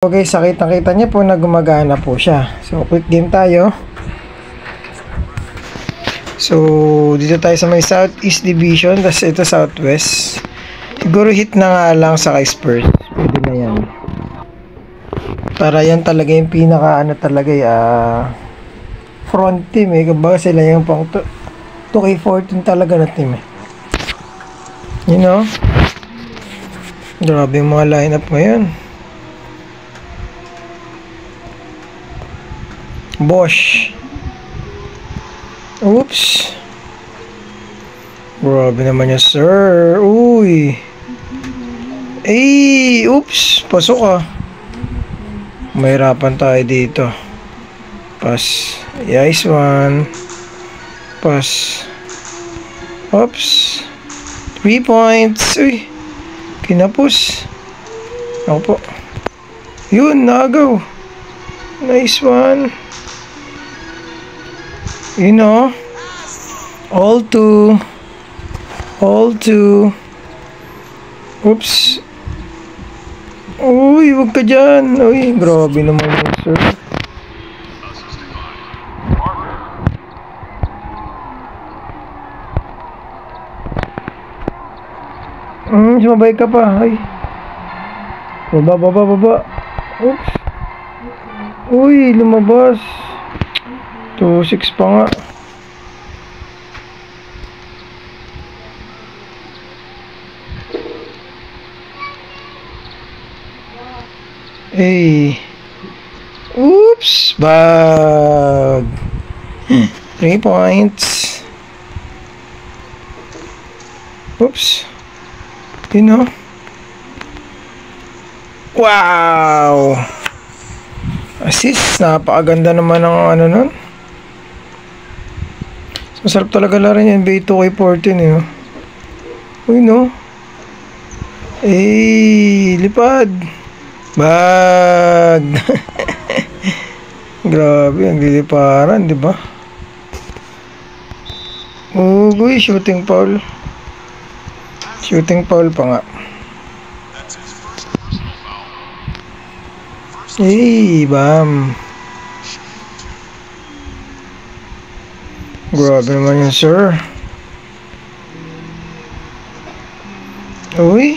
Okay, sakita-kita niya po na gumagana po siya. So, quick game tayo. So, dito tayo sa may Southeast Division, tapos ito Southwest. Siguro hit na nga lang sa kay Spurs. Pwede na yan. Para yan talaga yung pinaka ano talaga front team eh. Kumbaga sila yung pang 2K14 talaga na team eh. You know? Grabe yung mga lineup ngayon. Bosch. Oops. Grabe naman yan, sir. Uy. Eh, oops. Pasok ah. Mahirapan tayo dito. Pass. Nice one. Pass. Oops. 3 points. Uy. Kinapos. Ako po. Yun, nagaw. Nice one. You know, all two. Oops. Uy, wag ka dyan. Uy, grabe naman yun, sir. Sumabay ka pa. Ay. Baba. Oops. Uy, lumabas. 2-6 pa nga. Hey. Oops. Bag. 3 points. Oops. You know. Wow. Assist. Napakaganda naman ng ano nun. Masarap talaga laro yan, NBA 2K14 eh. Uy no. Eh, lipad. Bag. Grabe, ang liliparan, di ba? Uy, shooting foul. Shooting foul pa nga. Eh, bam. Grabe naman yun, sir. Uy.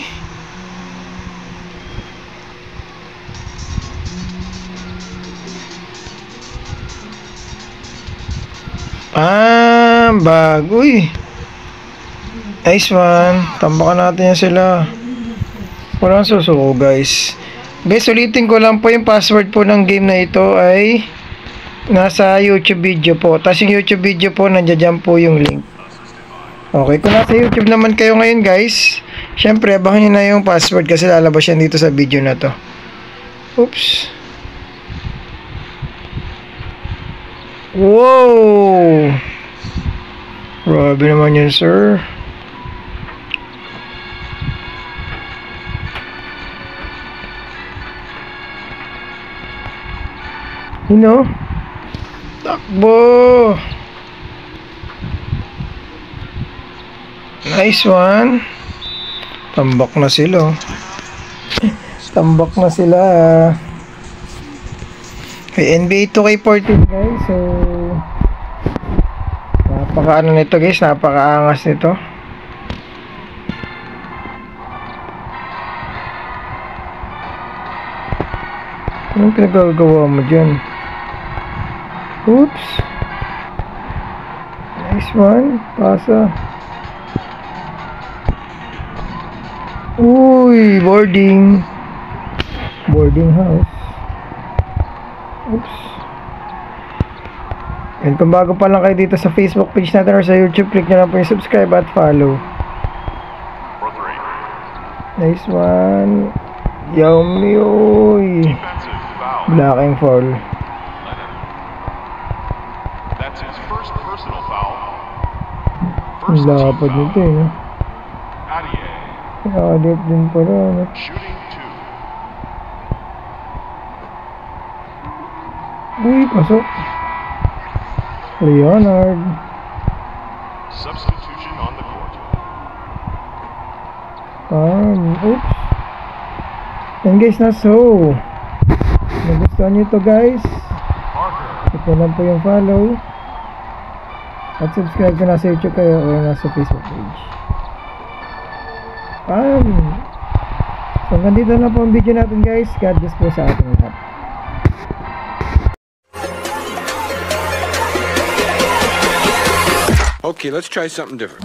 Bag. Uy. Nice one. Tambakan natin yan sila. Walang susuko, guys. Guys, ulitin ko lang po yung password po ng game na ito ay nasa YouTube video po. Tapos yung YouTube video po, nandiyan po yung link. Okay, kung nasa YouTube naman kayo ngayon guys, syempre abangan nyo na yung password kasi lalabas yan dito sa video na to. Oops. Wow. Grabe naman yun, sir. You know? Takbo. Nice one. Tambak na sila. Tambak na sila. Okay, NBA 2K14 guys. So napaka-ano nito guys, napaka-angas nito. Anong pinagagawa mo dyan? Oops. Nice one. Pasa. Uy, boarding house. Oops. And kung bago pa lang kayo dito sa Facebook page natin or sa YouTube, click nyo lang po yung subscribe at follow. Nice one. Yummy. Uy. Blocking foul. Ang lapad nito eh, no? Nakadip din pala, no? Uy, pasok. Leonard. Substitution on the court. Oops. And guys, na so nagustuhan nyo to guys, ito lang po yung follow at subscribe kung nasa YouTube kayo o nasa Facebook page. So hanggang dito na po ang video natin guys. God bless po sa ating lahat. Okay, let's try something different.